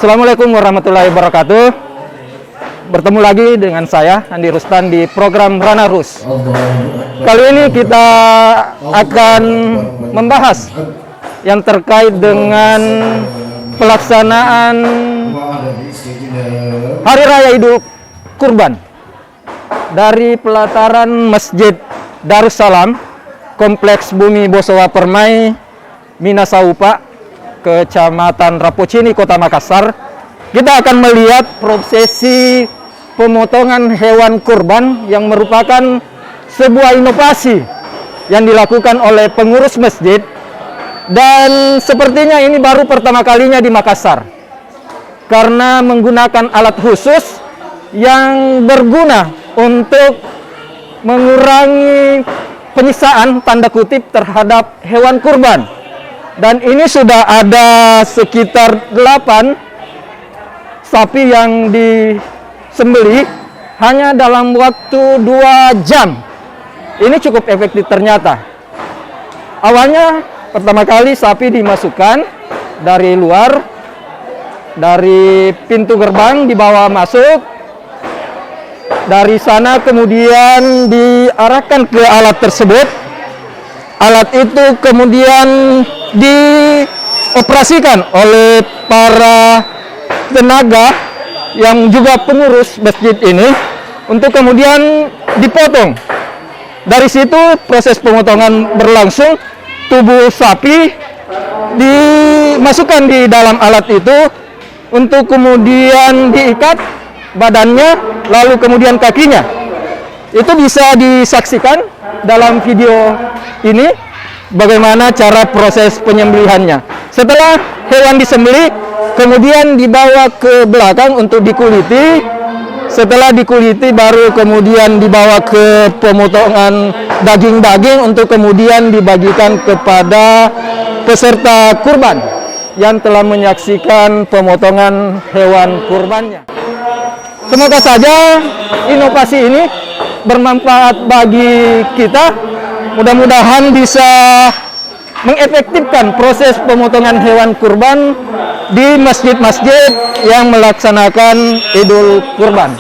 Assalamualaikum warahmatullahi wabarakatuh. Bertemu lagi dengan saya, Andi Rustan, di program Rana Rus. Kali ini kita akan membahas yang terkait dengan pelaksanaan Hari Raya Idul Kurban dari pelataran Masjid Darussalam, Kompleks Bumi Bosowa Permai, Minasaupa, Kecamatan Rapocini, Kota Makassar. Kita akan melihat prosesi pemotongan hewan kurban yang merupakan sebuah inovasi yang dilakukan oleh pengurus masjid, dan sepertinya ini baru pertama kalinya di Makassar karena menggunakan alat khusus yang berguna untuk mengurangi penyiksaan tanda kutip terhadap hewan kurban. Dan ini sudah ada sekitar 8 sapi yang disembelih hanya dalam waktu 2 jam. Ini cukup efektif ternyata. Awalnya pertama kali sapi dimasukkan dari luar, dari pintu gerbang dibawa masuk. Dari sana kemudian diarahkan ke alat tersebut. Alat itu kemudian dioperasikan oleh para tenaga yang juga pengurus masjid ini untuk kemudian dipotong. Dari situ proses pemotongan berlangsung. Tubuh sapi dimasukkan di dalam alat itu untuk kemudian diikat badannya, lalu kemudian kakinya. Itu bisa disaksikan dalam video ini bagaimana cara proses penyembelihannya. Setelah hewan disembelih, kemudian dibawa ke belakang untuk dikuliti. Setelah dikuliti baru kemudian dibawa ke pemotongan daging-daging untuk kemudian dibagikan kepada peserta kurban yang telah menyaksikan pemotongan hewan kurbannya. Semoga saja inovasi ini bermanfaat bagi kita. Mudah-mudahan bisa mengefektifkan proses pemotongan hewan kurban di masjid-masjid yang melaksanakan Idul Kurban.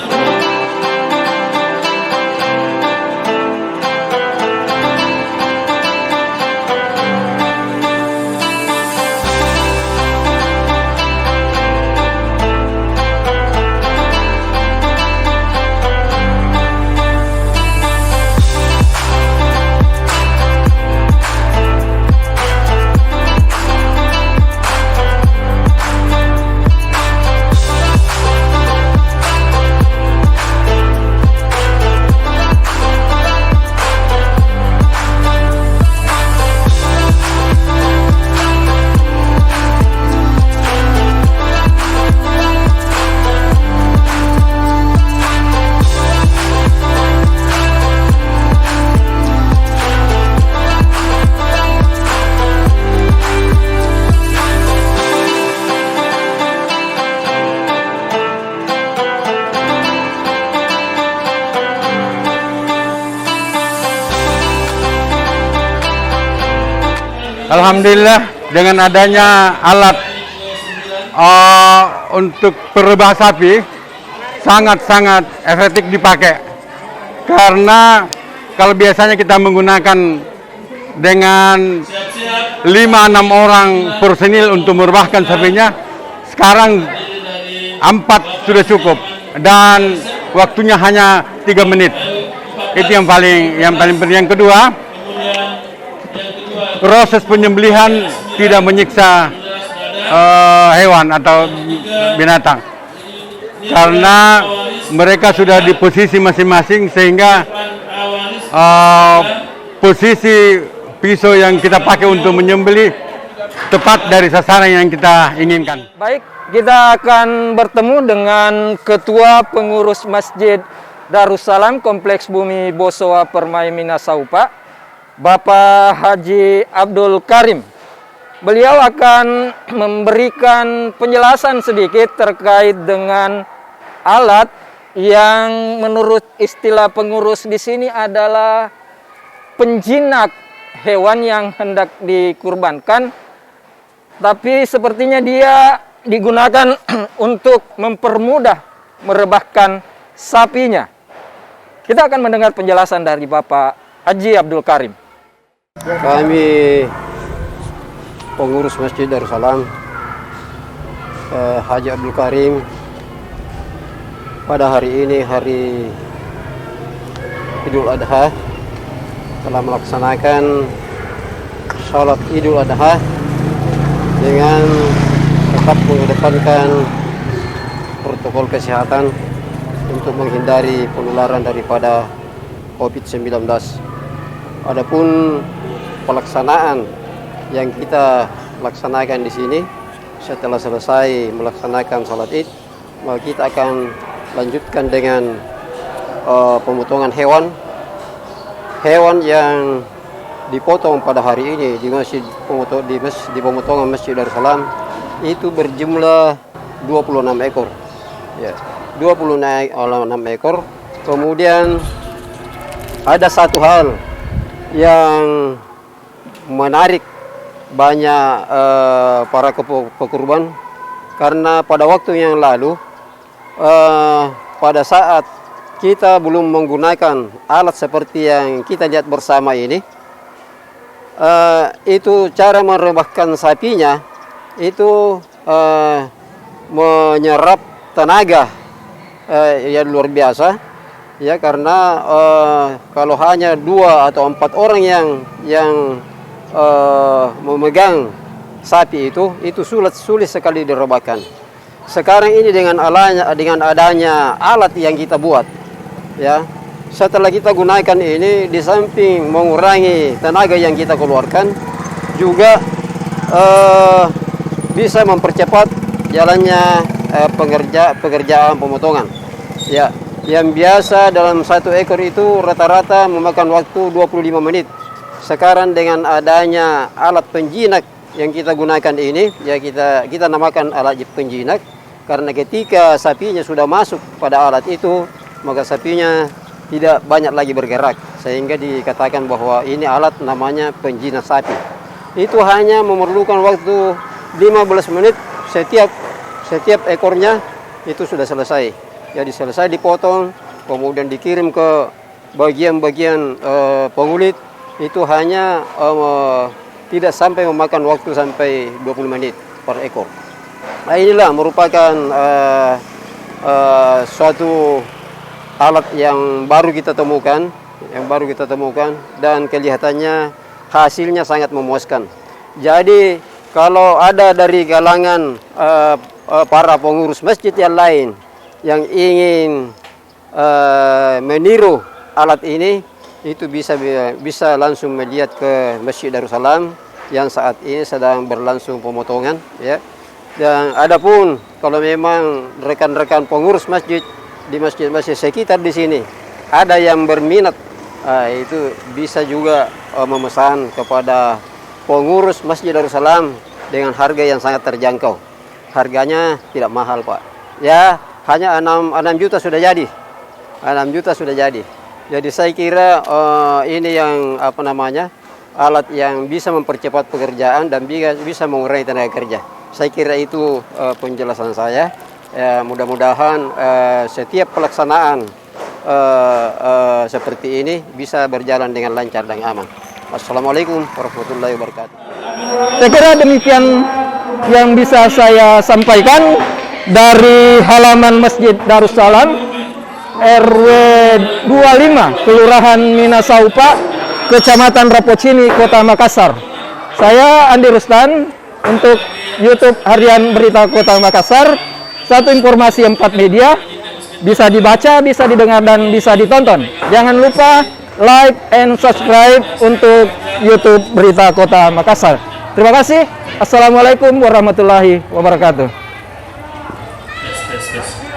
Alhamdulillah, dengan adanya alat untuk perebah sapi sangat-sangat efektif dipakai. Karena kalau biasanya kita menggunakan dengan 5-6 orang personil untuk merebahkan sapinya, sekarang 4 sudah cukup dan waktunya hanya 3 menit. Itu yang paling penting. Yang kedua, proses penyembelihan tidak menyiksa hewan atau binatang, karena mereka sudah di posisi masing-masing, sehingga posisi pisau yang kita pakai untuk menyembelih tepat dari sasaran yang kita inginkan. Baik, kita akan bertemu dengan Ketua Pengurus Masjid Darussalam Kompleks Bumi Bosowa Permai Minasaupa, Bapak Haji Abdul Karim. Beliau akan memberikan penjelasan sedikit terkait dengan alat yang menurut istilah pengurus di sini adalah penjinak hewan yang hendak dikurbankan. Tapi sepertinya dia digunakan untuk mempermudah merebahkan sapinya. Kita akan mendengar penjelasan dari Bapak Haji Abdul Karim. Kami pengurus Masjid Darussalam, Haji Abdul Karim, pada hari ini, hari Idul Adha, telah melaksanakan sholat Idul Adha dengan tetap mengedepankan protokol kesehatan untuk menghindari penularan daripada COVID-19. Adapun pelaksanaan yang kita laksanakan di sini, setelah selesai melaksanakan sholat Id, maka kita akan lanjutkan dengan pemotongan hewan yang dipotong pada hari ini di pemotongan Masjid Darussalam itu berjumlah 26 ekor. Ya, 26 ekor. Kemudian ada satu hal yang menarik banyak para pekurban, karena pada waktu yang lalu pada saat kita belum menggunakan alat seperti yang kita lihat bersama ini, itu cara merebahkan sapinya itu menyerap tenaga yang luar biasa, ya, karena kalau hanya 2 atau 4 orang yang memegang sapi itu sulit sekali direbahkan. Sekarang ini dengan adanya alat yang kita buat, ya, setelah kita gunakan ini, di samping mengurangi tenaga yang kita keluarkan, juga bisa mempercepat jalannya pekerjaan pemotongan. Ya, yang biasa dalam satu ekor itu rata-rata memakan waktu 25 menit. Sekarang dengan adanya alat penjinak yang kita gunakan ini, ya, kita namakan alat penjinak, karena ketika sapinya sudah masuk pada alat itu, maka sapinya tidak banyak lagi bergerak, sehingga dikatakan bahwa ini alat namanya penjinak sapi. Itu hanya memerlukan waktu 15 menit setiap ekornya itu sudah selesai. Jadi selesai dipotong, kemudian dikirim ke bagian-bagian pengulit, itu hanya tidak sampai memakan waktu sampai 20 menit per ekor. Nah, inilah merupakan suatu alat yang baru kita temukan, dan kelihatannya hasilnya sangat memuaskan. Jadi kalau ada dari kalangan para pengurus masjid yang lain yang ingin meniru alat ini, itu bisa langsung melihat ke Masjid Darussalam yang saat ini sedang berlangsung pemotongan, ya. Dan adapun kalau memang rekan-rekan pengurus masjid di masjid-masjid sekitar di sini ada yang berminat, itu bisa juga memesan kepada pengurus Masjid Darussalam dengan harga yang sangat terjangkau. Harganya tidak mahal, Pak. Ya, hanya 6 juta sudah jadi. 6 juta sudah jadi. Jadi saya kira ini yang alat yang bisa mempercepat pekerjaan dan bisa mengurangi tenaga kerja. Saya kira itu penjelasan saya. Ya, mudah-mudahan setiap pelaksanaan seperti ini bisa berjalan dengan lancar dan aman. Assalamualaikum warahmatullahi wabarakatuh. Saya kira demikian yang bisa saya sampaikan dari halaman Masjid Darussalam, RW 25, Kelurahan Minasaupa, Kecamatan Rapocini, Kota Makassar. Saya Andi Rustan untuk YouTube Harian Berita Kota Makassar. Satu informasi 4 media, bisa dibaca, bisa didengar, dan bisa ditonton. Jangan lupa like and subscribe untuk YouTube Berita Kota Makassar. Terima kasih. Assalamualaikum warahmatullahi wabarakatuh. Yes.